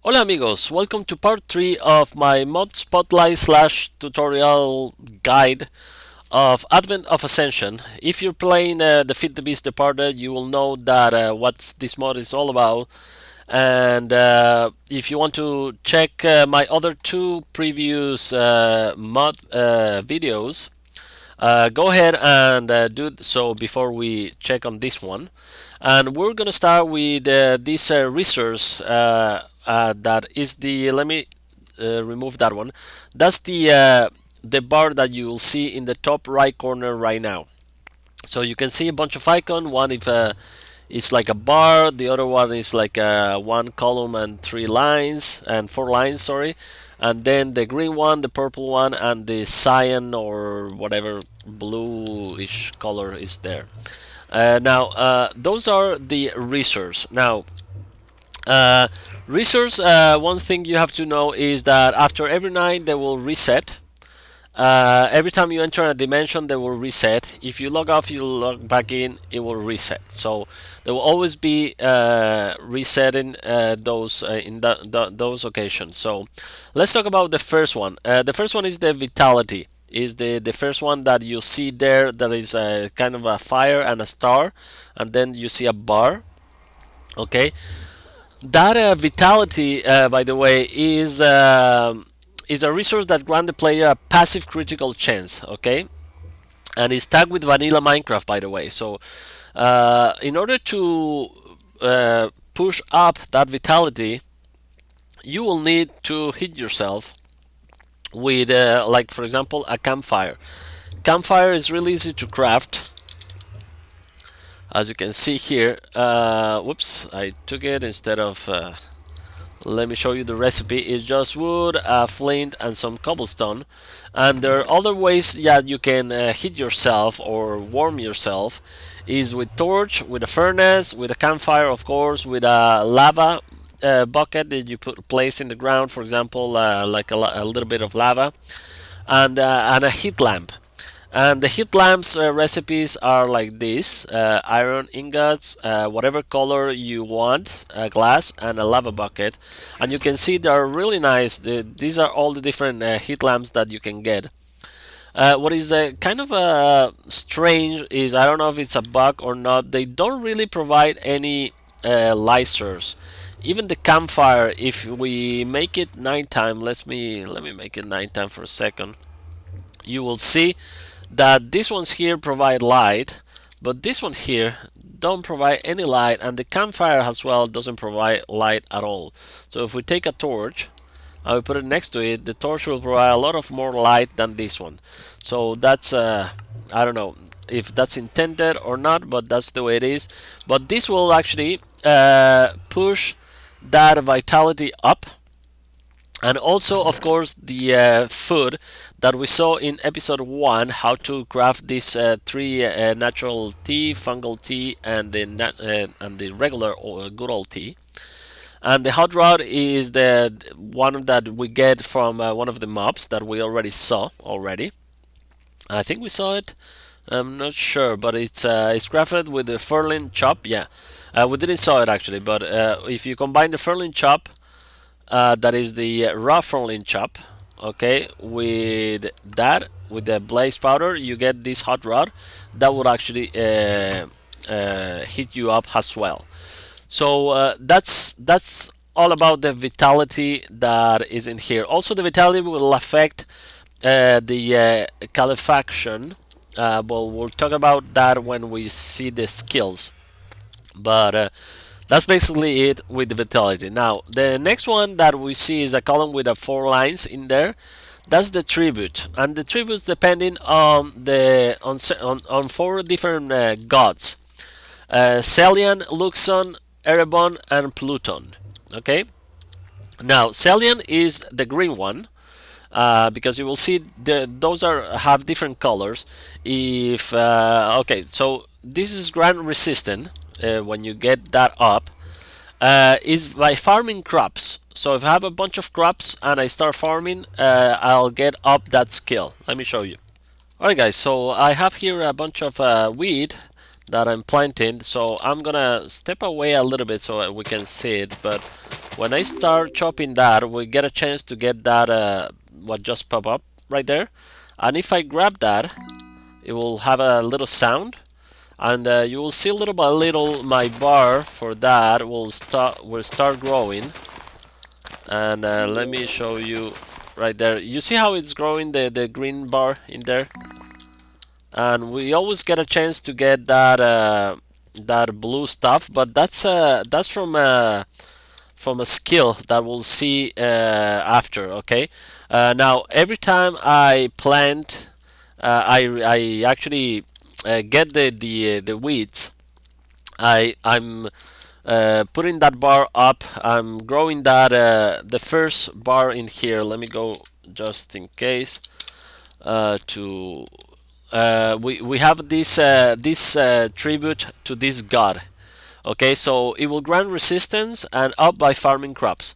Hola amigos, welcome to part 3 of my mod spotlight slash tutorial guide of Advent of Ascension. If you're playing Defeat the Beast Departed, you will know that what this mod is all about. And if you want to check my other two previous mod videos, go ahead and do so before we check on this one. And we're going to start with this resource that is the, let me remove that one. That's the bar that you will see in the top right corner right now. So you can see a bunch of icons. One is like a bar, the other one is like one column and three lines and four lines, sorry. And then the green one, the purple one, and the cyan or whatever bluish color is there. Now those are the resource. Now resource, one thing you have to know is that after every night they will reset. Every time you enter a dimension, they will reset. If you log off, you log back in, it will reset. So there will always be resetting those in those occasions. So let's talk about the first one. The first one is the vitality. Is the first one that you see there? That is kind of a fire and a star, and then you see a bar. Okay, that vitality, by the way, is a resource that grants the player a passive critical chance. Okay, and it's tagged with vanilla Minecraft, by the way. So, in order to push up that vitality, you will need to hit yourself with, like for example, a campfire. Campfire is really easy to craft, as you can see here. Whoops, I took it instead of. Let me show you the recipe. It's just wood, flint, and some cobblestone. And there are other ways that you can heat yourself or warm yourself. Is with torch, with a furnace, with a campfire, of course, with a lava bucket that you place in the ground, for example, like a little bit of lava, and a heat lamp. And the heat lamps recipes are like this: iron ingots, whatever color you want, a glass, and a lava bucket. And you can see they are really nice. These are all the different heat lamps that you can get. What is kind of strange is, I don't know if it's a bug or not, they don't really provide any light source. Even the campfire, if we make it nighttime, let me make it nighttime for a second. You will see that these ones here provide light, but this one here don't provide any light, and the campfire as well doesn't provide light at all. So if we take a torch and we put it next to it, the torch will provide a lot of more light than this one. So that's I don't know if that's intended or not, but that's the way it is. But this will actually push that vitality up. And also, of course, the food that we saw in episode 1, how to craft this three natural tea, fungal tea, and the regular good old tea. And the hot rod is the one that we get from one of the mobs that we already saw already. I think we saw it. I'm not sure, but it's crafted with the furling chop. Yeah, we didn't saw it actually, but if you combine the furling chop, that is the raw furling chop, okay, with that, with the blaze powder, you get this hot rod that would actually heat you up as well. So that's all about the vitality that is in here. Also, the vitality will affect the Califaction. Well, we'll talk about that when we see the skills. But that's basically it with the vitality. Now, the next one that we see is a column with four lines in there. That's the tribute, and the tributes depending on on four different gods: Celian, Luxon, Erebon, and Pluton. Okay. Now, Celian is the green one. Because you will see those have different colors. If okay, so this is ground resistant. When you get that up, is by farming crops. So if I have a bunch of crops and I start farming, I'll get up that skill. Let me show you. Alright guys, so I have here a bunch of wheat that I'm planting. So I'm gonna step away a little bit so we can see it. But when I start chopping that, we get a chance to get that what just pop up right there. And if I grab that, it will have a little sound, and you will see little by little my bar for that will start growing. And let me show you right there. You see how it's growing, the green bar in there? And we always get a chance to get that blue stuff, but that's from a skill that we'll see after. Okay. Now every time I plant, I actually get the weeds. I'm putting that bar up. I'm growing that the first bar in here. Let me go just in case to we have this tribute to this god. Okay, so it will grant resistance and up by farming crops.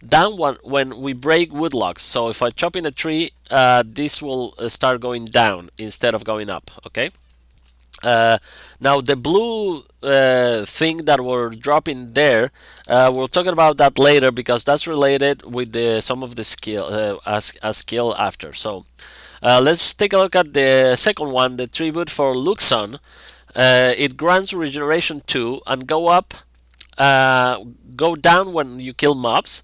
Down when we break woodlogs. So if I chop in a tree, this will start going down instead of going up. Okay. Now the blue thing that we're dropping there, we'll talk about that later because that's related with some of the skill as a skill after. So let's take a look at the second one, the tribute for Luxon. It grants regeneration 2 and go down when you kill mobs,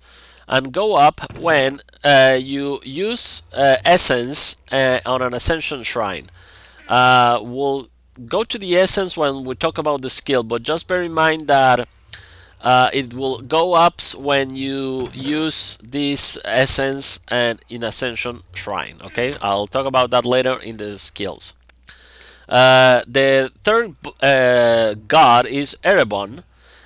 and go up when you use essence on an Ascension shrine. We'll go to the essence when we talk about the skill, but just bear in mind that it will go up when you use this essence and in Ascension shrine. Okay, I'll talk about that later in the skills. The third god is Erebon,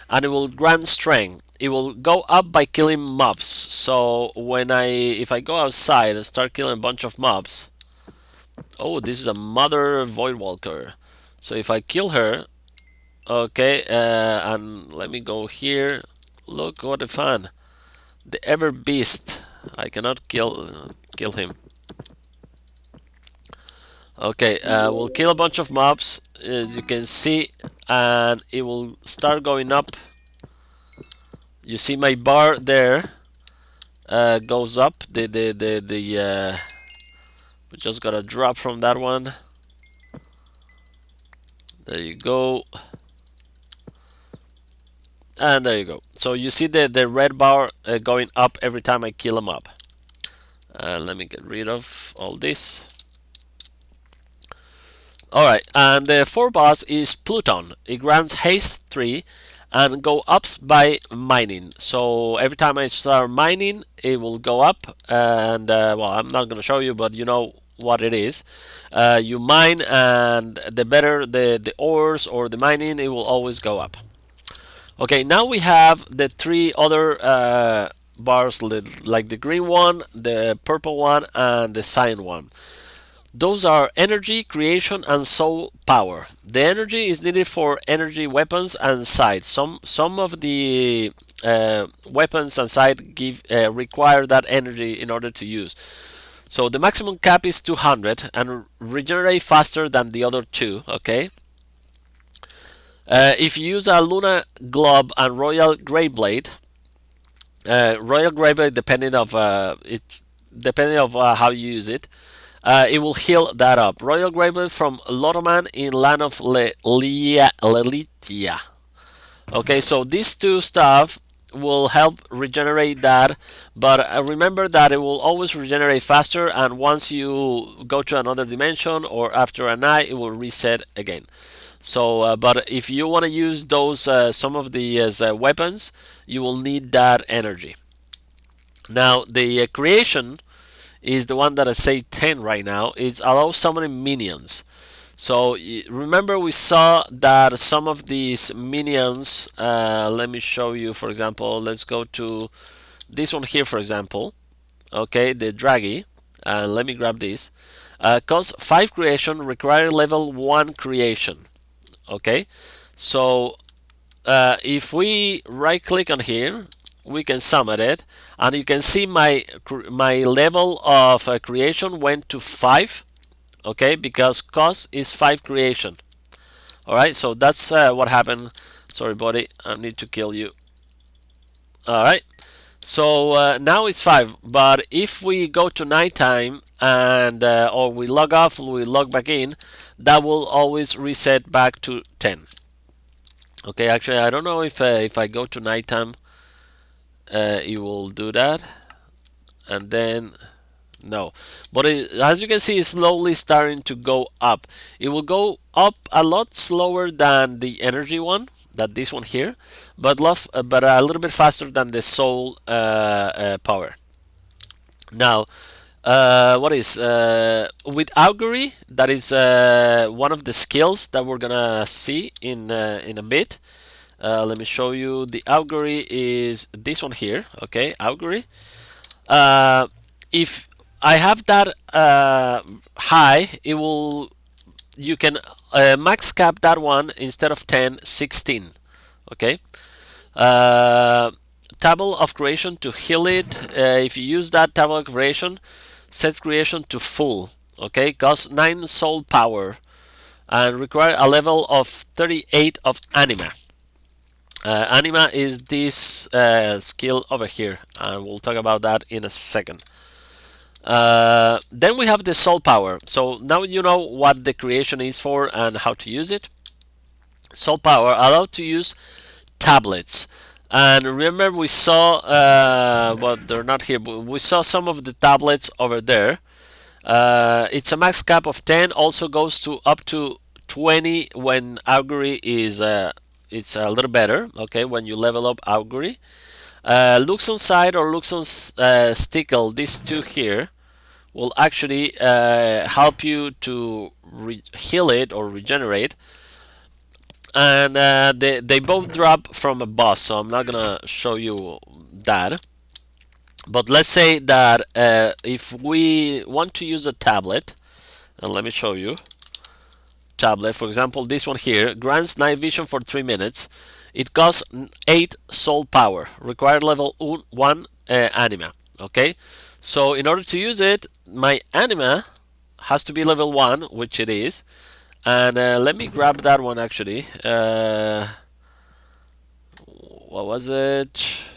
and it will grant strength. It will go up by killing mobs. So if I go outside and start killing a bunch of mobs, oh, this is a mother Voidwalker. So if I kill her, okay, and let me go here. Look what a fun! The Ever Beast. I cannot kill him. Okay, we'll kill a bunch of mobs, as you can see, and it will start going up. You see my bar there goes up. We just got a drop from that one. There you go. And there you go. So you see the red bar going up every time I kill a mob. Let me get rid of all this. Alright, and the fourth boss is Pluton. It grants haste 3 and go up by mining. So every time I start mining, it will go up. And well, I'm not going to show you, but you know what it is. You mine, and the better the ores or the mining, it will always go up. Okay, now we have the three other bars, like the green one, the purple one, and the cyan one. Those are energy, creation, and soul power. The energy is needed for energy weapons and sights. Some of the weapons and sight require that energy in order to use. So the maximum cap is 200 and regenerate faster than the other two. Okay. If you use a Luna Globe and Royal Greyblade, depending of how you use it. It will heal that up. Royal Greyblade from Lotoman in Land of Lelitia. Okay, so these two stuff will help regenerate that, but remember that it will always regenerate faster, and once you go to another dimension or after a night, it will reset again. So, but if you want to use those some of these weapons, you will need that energy. Now, the creation is the one that I say 10 right now. It allows summoning minions. So remember we saw that some of these minions, let me show you, for example, let's go to this one here, for example. Okay, the Draggy. Let me grab this. Cost 5 creation, require level 1 creation. Okay, so if we right click on here, we can summon it, and you can see my level of creation went to 5. Okay, because cost is 5 creation. All right, so that's what happened. Sorry, buddy, I need to kill you. All right, so now it's 5. But if we go to nighttime and or we log off, we log back in, that will always reset back to 10. Okay, actually, I don't know if I go to nighttime, it will do that, and then no. But as you can see, it's slowly starting to go up. It will go up a lot slower than the energy one, that this one here, but but a little bit faster than the soul power. Now, what is with Augury? That is one of the skills that we're gonna see in a bit. Let me show you. The Augury is this one here. Okay, Augury. Uh, if I have that high, it will. You can max cap that one instead of 10, 16. Okay. Uh, Table of creation to heal it. If you use that table of creation, set creation to full. Okay, cost 9 soul power and require a level of 38 of Anima. Anima is this skill over here, and we'll talk about that in a second. Then we have the soul power. So now you know what the creation is for and how to use it. Soul power allowed to use tablets. And remember, we saw, well, they're not here, but we saw some of the tablets over there. It's a max cap of 10, also goes to up to 20 when Augury is, it's a little better, okay, when you level up Augury. Luxon Side or Luxon Stickle, these two here, will actually help you to heal it or regenerate. And they both drop from a boss, so I'm not gonna show you that. But let's say that if we want to use a tablet, and let me show you. Tablet, for example, this one here grants night vision for 3 minutes. It costs 8 soul power, required level 1 anima. Okay, so in order to use it, my anima has to be level 1, which it is. And let me grab that one actually. What was it?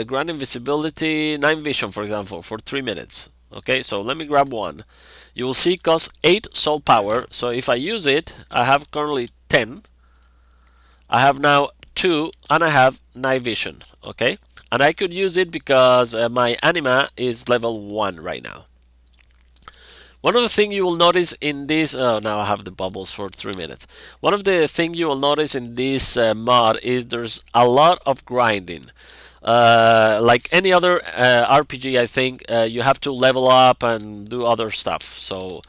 Grant invisibility, 9 vision, for example, for 3 minutes. Okay, so let me grab one. You will see costs 8 soul power. So if I use it, I have currently 10. I have now 2, and I have night vision. Okay, and I could use it because my anima is level 1 right now. One of the things you will notice in this, oh, now I have the bubbles for 3 minutes. One of the things you will notice in this mod is there's a lot of grinding. Like any other RPG, I think you have to level up and do other stuff. So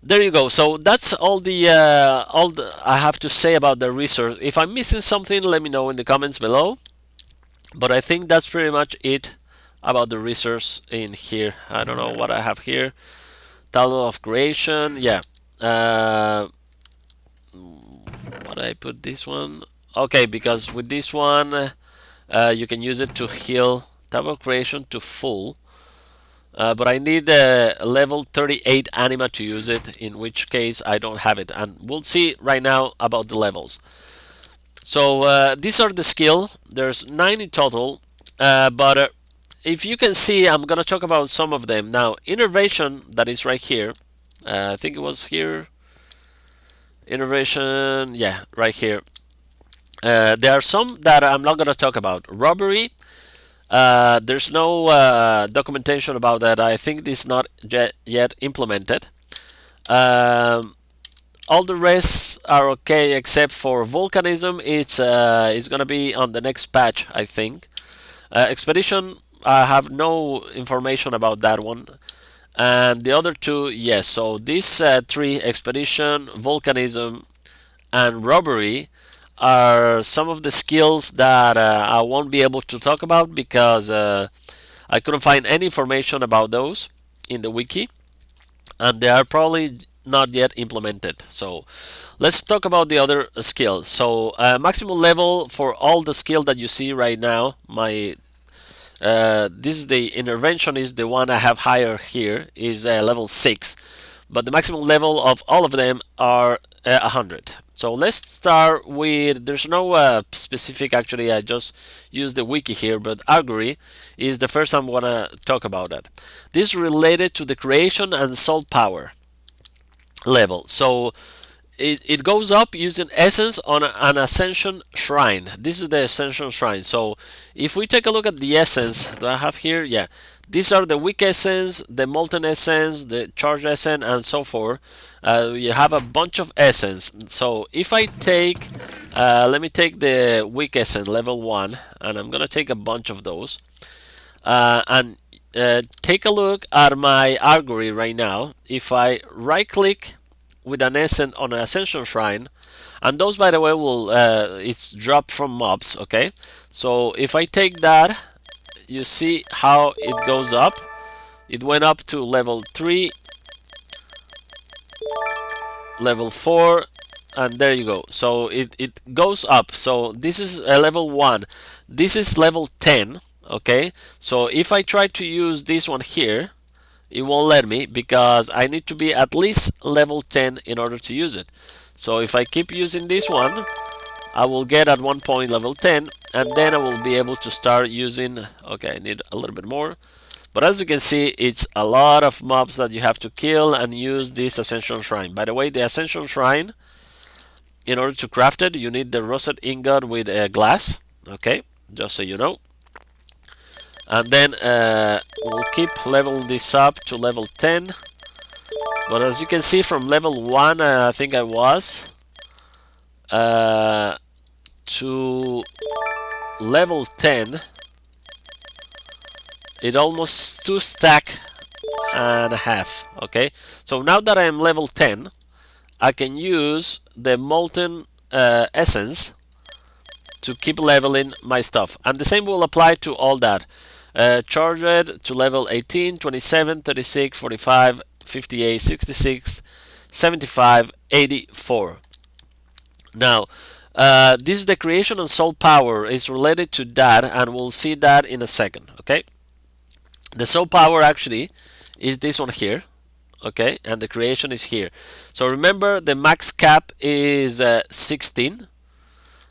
there you go. So that's all the I have to say about the resource. If I'm missing something, let me know in the comments below. But I think that's pretty much it about the resource in here. I don't know what I have here. Table of creation, yeah. What I put this one? Okay, because with this one, you can use it to heal table of creation to full. But I need level 38 anima to use it, in which case I don't have it. And we'll see right now about the levels. So these are the skill. There's 9 in total, but if you can see, I'm gonna talk about some of them now. Innervation, that is right here. I think it was here. Innervation, yeah, right here. There are some that I'm not gonna talk about. Robbery. There's no documentation about that. I think this is not yet implemented. All the rest are okay except for volcanism. It's gonna be on the next patch, I think. Expedition, I have no information about that one. And the other two, yes. So these 3, expedition, volcanism, and robbery, are some of the skills that I won't be able to talk about because I couldn't find any information about those in the wiki, and they are probably not yet implemented. So let's talk about the other skills. So maximum level for all the skill that you see right now, my this is the intervention, is the one I have higher here, is level 6, but the maximum level of all of them are 100. So let's start with, there's no specific, actually I just used the wiki here, but Argory is the first I'm gonna talk about that. This is related to the creation and soul power level. So it goes up using essence on an Ascension shrine. This is the Ascension shrine. So if we take a look at the essence that I have here, yeah, these are the weak essence, the molten essence, the charged essence, and so forth. You have a bunch of essence. So if I take, let me take the weak essence level 1, and I'm gonna take a bunch of those, and take a look at my Argory right now. If I right click with an essence on an Ascension shrine, and those, by the way, will it's dropped from mobs. Okay, so if I take that, you see how it goes up. It went up to level 3, level 4, and there you go. So it goes up. So this is level 1, this is level 10. Okay, so if I try to use this one here, it won't let me because I need to be at least level 10 in order to use it. So if I keep using this one, I will get at one point level 10, and then I will be able to start using, okay, I need a little bit more, but as you can see, it's a lot of mobs that you have to kill and use this Ascension Shrine. By the way, the Ascension Shrine, in order to craft it, you need the Rosette Ingot with glass, okay, just so you know. And then we'll keep leveling this up to level 10. But as you can see, from level 1, I think I was, to level 10, it almost 2 stack and a half. Okay, so now that I am level 10, I can use the molten essence to keep leveling my stuff, and the same will apply to all that. Charged to level 18, 27, 36, 45, 58, 66, 75, 84. Now, this is the creation and soul power is related to that, and we'll see that in a second. Okay, the soul power actually is this one here. Okay, and the creation is here. So remember, the max cap is 16,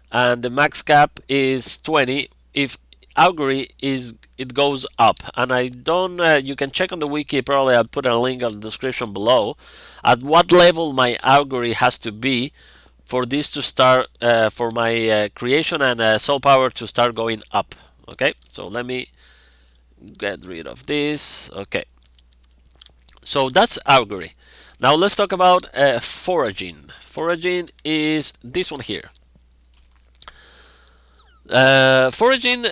and the max cap is 20. If Argory is, it goes up, and I don't, you can check on the wiki, probably I'll put a link on the description below, at what level my Argory has to be for this to start, for my creation and soul power to start going up. Okay, so let me get rid of this. Okay, so that's Argory. Now let's talk about Foraging. Foraging is this one here. Foraging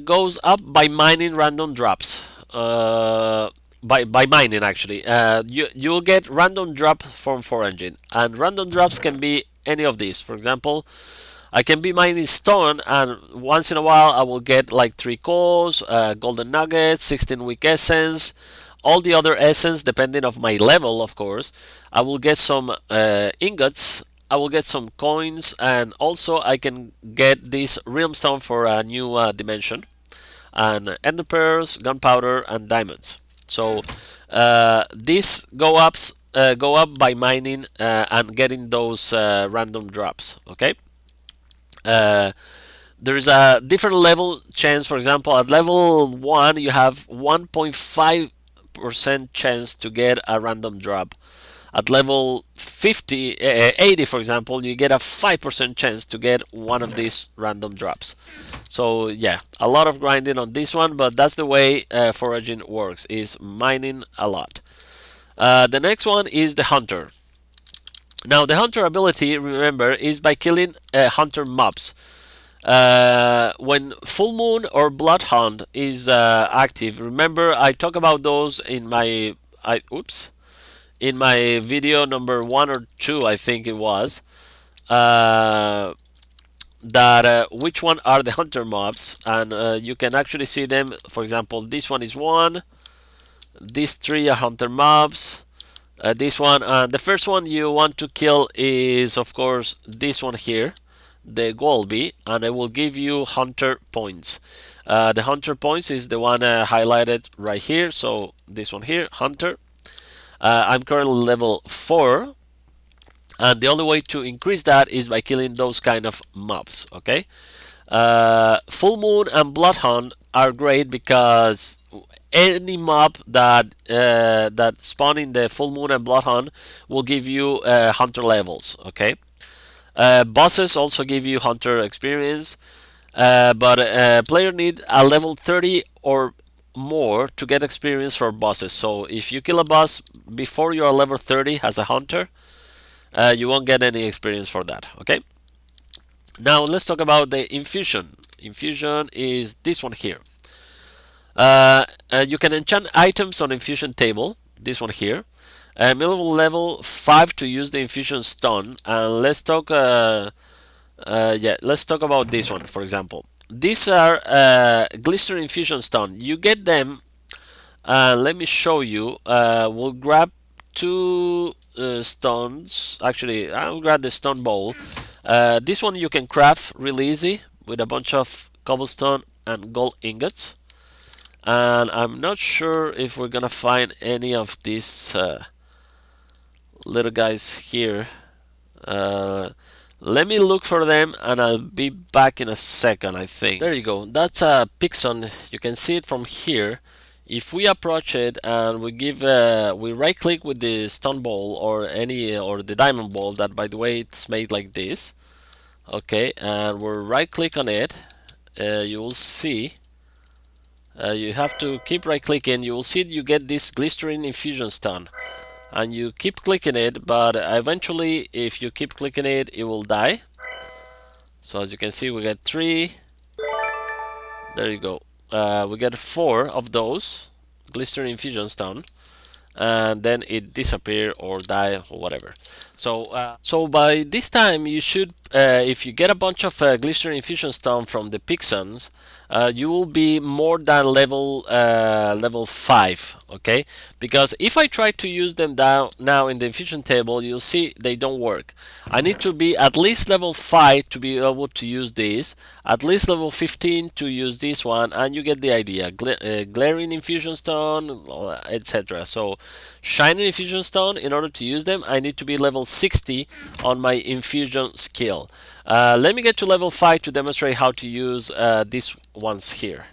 goes up by mining random drops. By mining, actually, you'll get random drop from foraging, and random drops can be any of these. For example, I can be mining stone, and once in a while I will get like 3 cores, golden nuggets, 16 weak essence, all the other essence depending of my level, of course. I will get some ingots, I will get some coins, and also I can get this realm stone for a new dimension, and ender pearls, gunpowder, and diamonds. So these go up by mining and getting those random drops. Okay. There's a different level chance. For example, at level 1 you have 1.5% chance to get a random drop. At level 80, for example, you get a 5% chance to get one of these random drops. So yeah, a lot of grinding on this one, but that's the way foraging works, is mining a lot. The next one is the hunter. Now the hunter ability, remember, is by killing hunter mobs. When full moon or bloodhound is active, remember I talk about those in my in my video number 1 or 2, I think it was, that which one are the hunter mobs, and you can actually see them. For example, this one is 1, these 3 are hunter mobs, this one, the first one you want to kill is of course this one here, the Golby, and it will give you hunter points. The hunter points is the one highlighted right here, so this one here, hunter. I'm currently level 4, and the only way to increase that is by killing those kind of mobs. Okay. Full Moon and Bloodhound are great because any mob that spawn in the Full Moon and Bloodhound will give you hunter levels. Okay. Bosses also give you hunter experience, but player need a level 30 or more to get experience for bosses. So if you kill a boss before you are level 30 as a hunter, you won't get any experience for that. Okay. Now let's talk about the infusion. Infusion is this one here. You can enchant items on infusion table. This one here. Minimum level 5 to use the infusion stone. And let's talk. Let's talk about this one, for example. These are glister infusion stone. You get them. Let me show you. We'll grab two stones. Actually, I'll grab the stone bowl. This one you can craft really easy with a bunch of cobblestone and gold ingots. And I'm not sure if we're gonna find any of these little guys here. Let me look for them and I'll be back in a second, I think. There you go. That's a Pixon. You can see it from here. If we approach it and we right click with the stone ball or the diamond ball, that by the way it's made like this. Okay, and we'll right click on it. You will see you have to keep right clicking. You will see you get this glistering infusion stone, and you keep clicking it, but eventually if you keep clicking it, it will die. So as you can see, we get 3. There you go. We get 4 of those glistering infusion stone, and then it disappear or die or whatever. So by this time you should, if you get a bunch of glistering infusion stone from the Pixons, you will be more than level 5. Okay, because if I try to use them down now in the infusion table, you'll see they don't work. I need to be at least level 5 to be able to use this, at least level 15 to use this one, and you get the idea. Glaring infusion stone, etc. So shining infusion stone, in order to use them I need to be level 60 on my infusion skill. Let me get to level 5 to demonstrate how to use these ones here.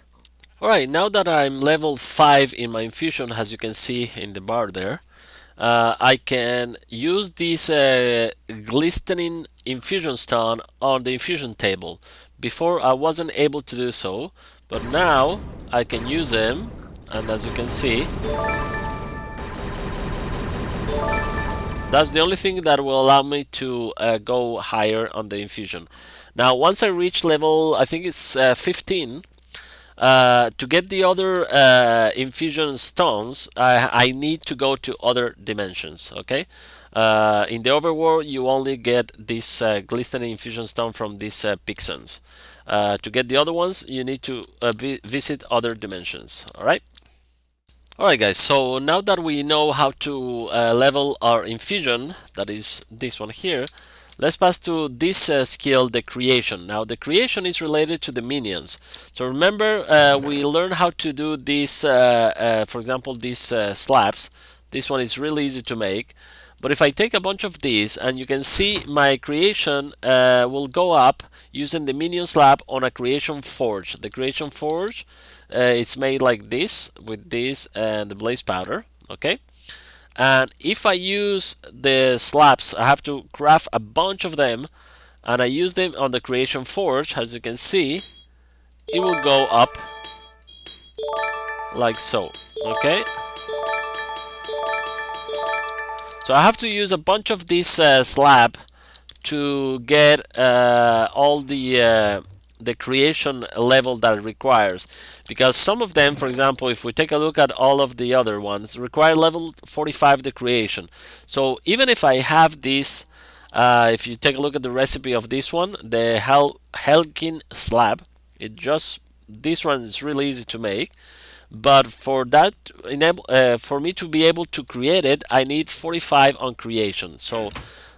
Alright, now that I'm level 5 in my infusion, as you can see in the bar there, I can use this glistening infusion stone on the infusion table. Before I wasn't able to do so, but now I can use them, and as you can see, that's the only thing that will allow me to go higher on the infusion. Now once I reach level, I think it's 15, to get the other infusion stones, I need to go to other dimensions. Okay, in the overworld you only get this glistening infusion stone from these Pixons. To get the other ones, you need to visit other dimensions. Alright guys, so now that we know how to level our infusion, that is this one here, let's pass to this skill, the creation. Now the creation is related to the minions. So remember, we learned how to do this, for example, these slabs. This one is really easy to make. But if I take a bunch of these, and you can see my creation will go up using the minion slab on a creation forge. The creation forge, it's made like this, with this and the blaze powder. Okay, and if I use the slabs, I have to craft a bunch of them, and I use them on the creation forge. As you can see, it will go up like so. Okay, so I have to use a bunch of this slab to get all the creation level that it requires, because some of them, for example, if we take a look at all of the other ones, require level 45 the creation. So even if I have this, if you take a look at the recipe of this one, the Helkin slab, this one is really easy to make, but for that, for me to be able to create it, I need 45 on creation. So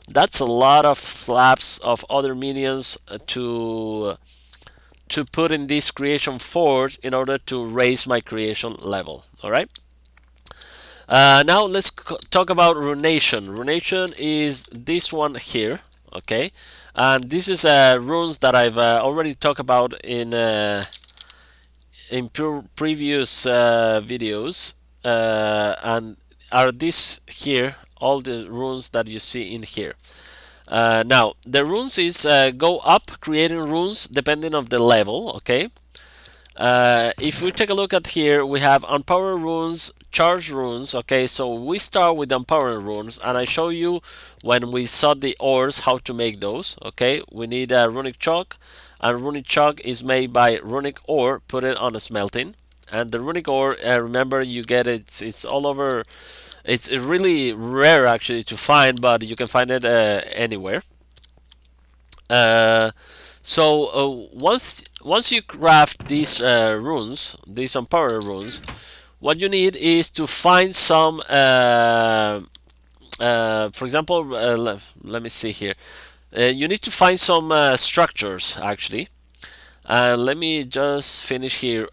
that's a lot of slabs of other minions to put in this creation forge in order to raise my creation level. Alright, Now let's talk about runation. Runation is this one here, okay, and this is runes that I've already talked about in previous videos, and are this here all the runes that you see in here. Now the runes is go up creating runes depending on the level, okay. If we take a look at here, we have Unpower runes, Charge runes. Okay, so we start with Empowering runes, and I show you when we saw the ores how to make those. Okay, we need a Runic Chalk, and Runic Chalk is made by Runic ore, put it on a smelting. And the Runic ore, remember, you get it, it's all over. It's really rare actually to find, but you can find it anywhere. Uh, once you craft these runes, these Empower runes, what you need is to find some. For example, let me see here. You need to find some structures actually. Let me just finish here.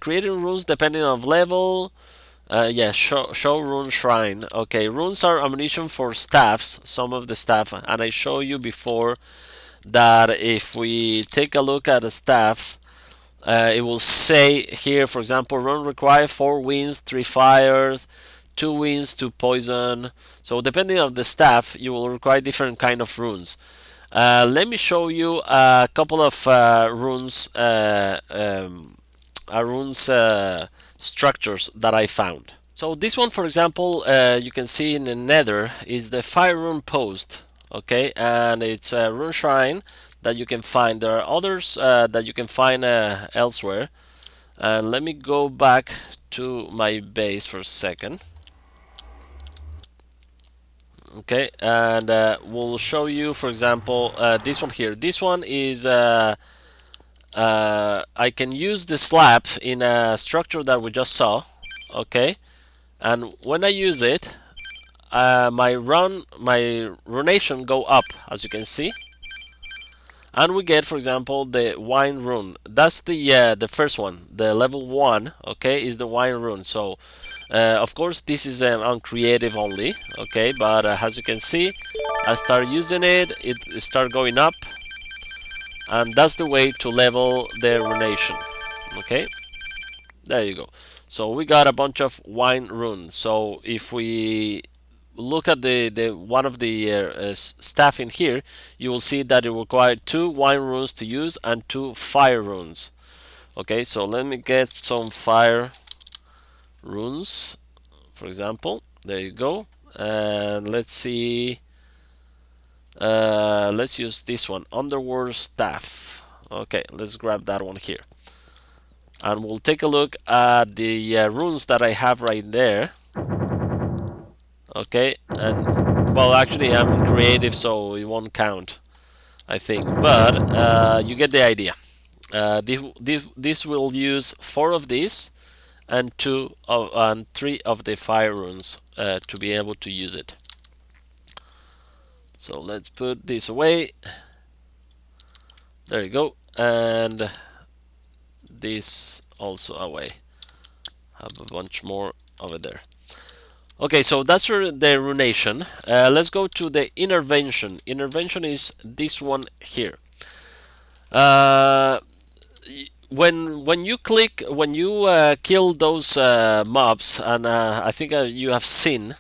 Creating runes depending on level. Yeah, show rune shrine. Okay, runes are ammunition for staffs. Some of the staff, and I show you before that if we take a look at a staff, it will say here, for example, rune require 4 winds, 3 fires, 2 winds, 2 poison. So depending on the staff, you will require different kind of runes. Let me show you a couple of runes structures that I found. So this one, for example, you can see in the Nether is the Fire Rune Post. Okay, and it's a rune shrine that you can find. There are others that you can find elsewhere. Let me go back to my base for a second. Okay, and we'll show you, for example, this one here. This one is I can use the slabs in a structure that we just saw. Okay, and when I use it, my runation go up, as you can see, and we get, for example, the wine rune. That's the first one, the level 1. Okay, is the wine rune. So of course this is on creative only. Okay, but as you can see, I start using it, it start going up, and that's the way to level the runation. Okay, there you go. So we got a bunch of wine runes. So if we look at the one of the staff in here, you will see that it requires 2 wine runes to use and 2 fire runes. Okay, so let me get some fire runes, for example. There you go. And let's see. Let's use this one, Underworld Staff. Okay, let's grab that one here, and we'll take a look at the runes that I have right there. Okay, and well, actually I'm creative, so it won't count, I think, but you get the idea. This will use 4 of these and 3 of the fire runes to be able to use it. So let's put this away. There you go, and this also away. Have a bunch more over there. Okay, so that's the runation. Let's go to the intervention. Intervention is this one here. When you kill those mobs, and I think you have seen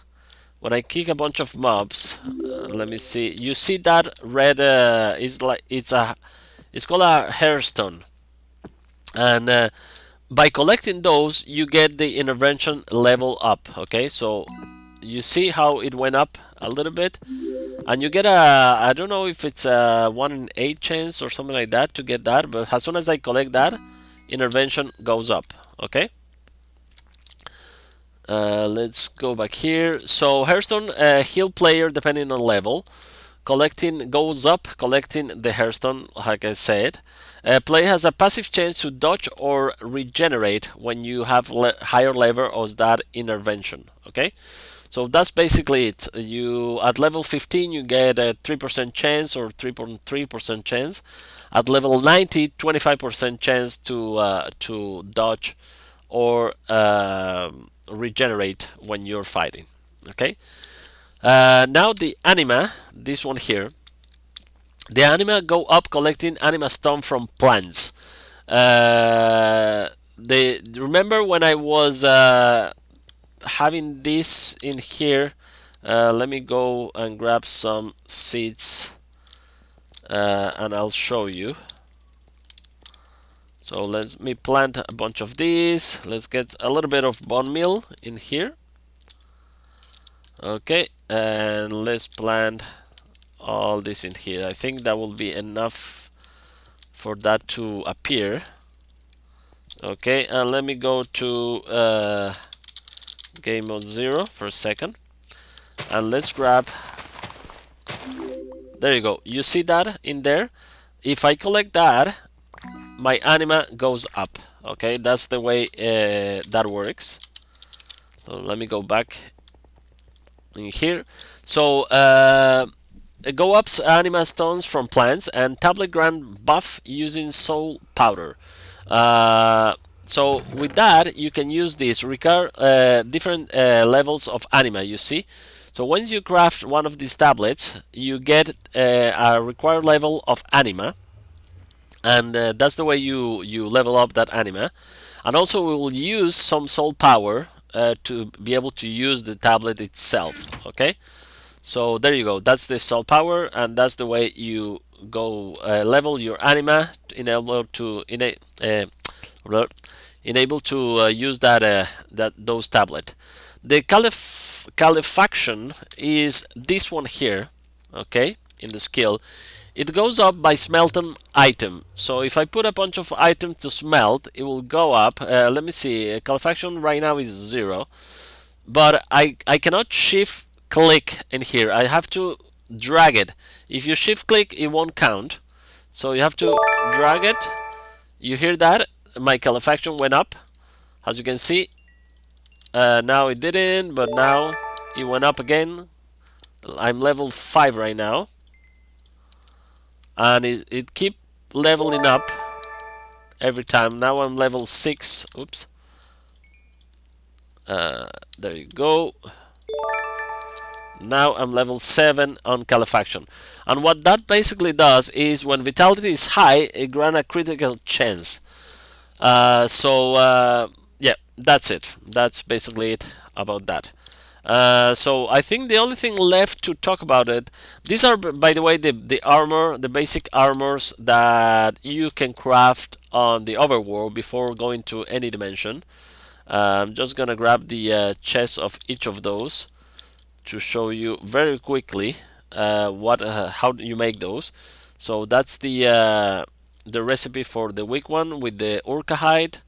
when I kick a bunch of mobs. Let me see. You see that red is like it's called a hairstone, and by collecting those, you get the intervention level up. Okay, so you see how it went up a little bit, and you get I don't know if it's a 1 in 8 chance or something like that to get that, but as soon as I collect that, intervention goes up. Okay, let's go back here. So hairstone heal player depending on level. Collecting goes up, collecting the hairstone, like I said. Play has a passive chance to dodge or regenerate when you have higher level of that intervention. Okay, so that's basically it. You at level 15 you get a 3% chance or 3.3% chance. At level 90, 25% chance to dodge or regenerate when you're fighting. Okay. Now the Anima, this one here, the Anima go up collecting Anima Stone from plants. Remember when I was having this in here? Let me go and grab some seeds, and I'll show you. So let me plant a bunch of these. Let's get a little bit of bone meal in here. Okay, and let's plant all this in here. I think that will be enough for that to appear. Okay, and let me go to game mode 0 for a second, and let's grab. There you go. You see that in there? If I collect that, my Anima goes up. Okay, that's the way that works. So let me go back in here. So go ups Anima stones from plants and tablet grant buff using soul powder. So with that you can use this different levels of Anima, you see. So once you craft one of these tablets, you get a required level of Anima, and that's the way you level up that Anima. And also we will use some soul power to be able to use the tablet itself. Okay, so there you go. That's the soul power, and that's the way you go level your Anima in able to enable to use those tablet. The Califaction is this one here. Okay, in the skill, it goes up by smelting item. So if I put a bunch of items to smelt, it will go up. Let me see. Califaction right now is 0, but I cannot shift click in here. I have to drag it. If you shift click, it won't count. So you have to drag it. You hear that? My Califaction went up, as you can see. Now it didn't, but now it went up again. I'm level 5 right now, and it keep leveling up every time. Now I'm level 6. Oops. There you go. Now I'm level 7 on Califaction. And what that basically does is when vitality is high, it grants a critical chance. Yeah, that's it. That's basically it about that. So I think the only thing left to talk about it, these are, by the way, the armor, the basic armors that you can craft on the overworld before going to any dimension. I'm just gonna grab the chest of each of those to show you very quickly how do you make those. So that's the recipe for the weak one with the Orca hide.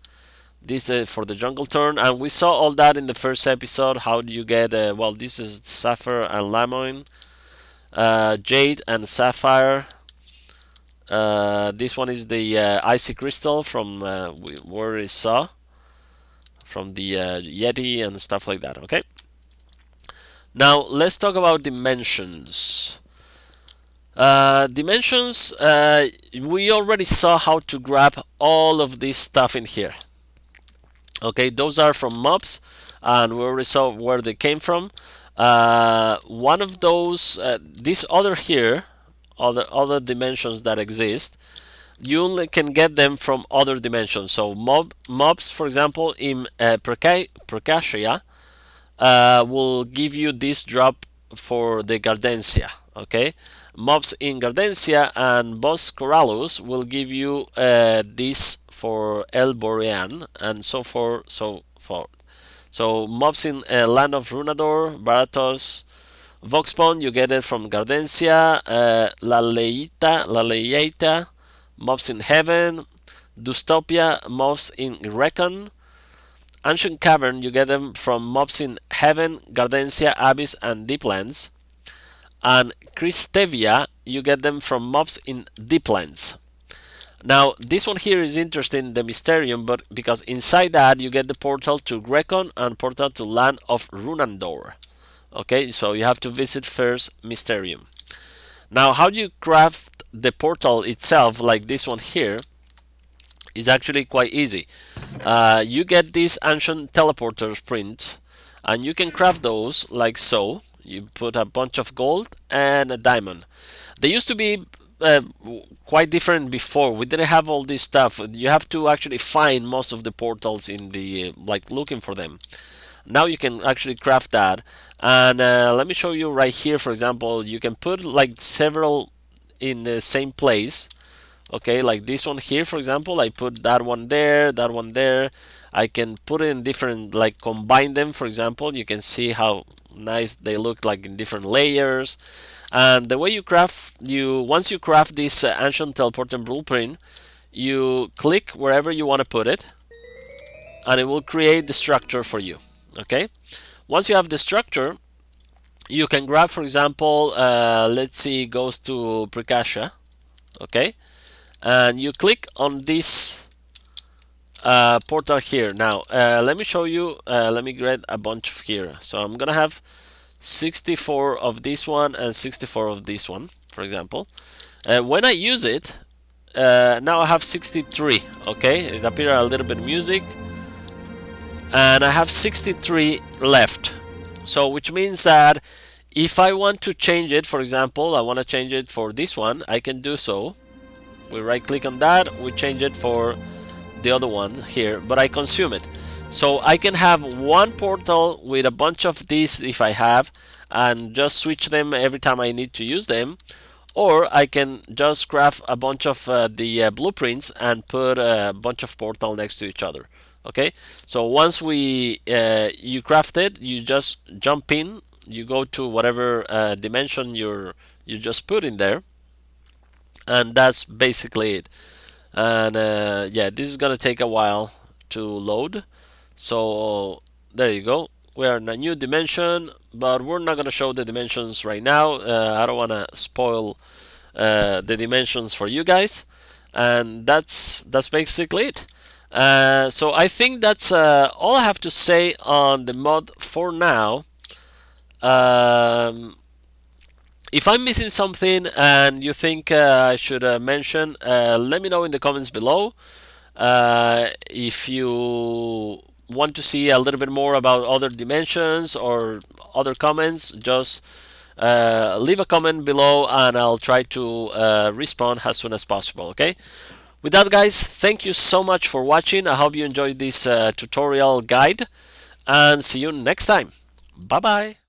This is for the jungle turn, and we saw all that in the first episode. How do you get well, this is sapphire and lamine, jade and sapphire. This one is the icy crystal from where we saw from the Yeti and stuff like that. Okay, now let's talk about dimensions. Dimensions, we already saw how to grab all of this stuff in here. Okay, those are from mobs, and we already saw where they came from. One of those, this other here, other dimensions that exist, you only can get them from other dimensions. So mobs, for example, in Precacia, will give you this drop for the Gardensia. Okay, mobs in Gardensia and Boss Corallus will give you this for El Borean, and so forth. So mobs in Land of Runador, Baratos, Voxpon, you get it from Gardensia, La Leita, mobs in Heaven, Dystopia, mobs in Recon, Ancient Cavern, you get them from mobs in Heaven, Gardensia, Abyss, and Deeplands. And Christevia, you get them from mobs in Deeplands. Now, this one here is interesting, the Mysterium, but because inside that you get the portal to Grecon and portal to Land of Runandor. Okay, so you have to visit first Mysterium. Now, how do you craft the portal itself, like this one here? It's actually quite easy. You get these ancient teleporters prints, and you can craft those like so. You put a bunch of gold and a diamond. They used to be quite different before. We didn't have all this stuff. You have to actually find most of the portals in the like looking for them. Now you can actually craft that, and let me show you right here. For example, you can put like several in the same place. Okay, like this one here, for example, I put that one there, that one there. I can put it in different, like combine them, for example. You can see how nice they look like in different layers. And the way you craft, once you craft this ancient teleporting blueprint, you click wherever you want to put it, and it will create the structure for you. Okay, once you have the structure, you can grab, for example, let's see, it goes to Precasha. Okay, and you click on this portal here. Now let me show you, let me get a bunch of here. So I'm gonna have 64 of this one and 64 of this one, for example. When I use it, now I have 63. Okay, it appeared a little bit of music, and I have 63 left. So which means that if I want to change it, for example, I want to change it for this one, I can do so. We right click on that, we change it for the other one here, but I consume it. So I can have one portal with a bunch of these if I have, and just switch them every time I need to use them. Or I can just craft a bunch of the blueprints and put a bunch of portal next to each other. Okay, so once you craft it, you just jump in, you go to whatever dimension you just put in there, and that's basically it. And yeah, this is gonna take a while to load. So there you go, we're in a new dimension, but we're not gonna show the dimensions right now. I don't want to spoil the dimensions for you guys, and that's basically it. So I think that's all I have to say on the mod for now. If I'm missing something and you think I should mention, let me know in the comments below. If you want to see a little bit more about other dimensions or other comments, just leave a comment below and I'll try to respond as soon as possible. Okay, with that, guys, thank you so much for watching. I hope you enjoyed this tutorial guide, and see you next time. Bye bye.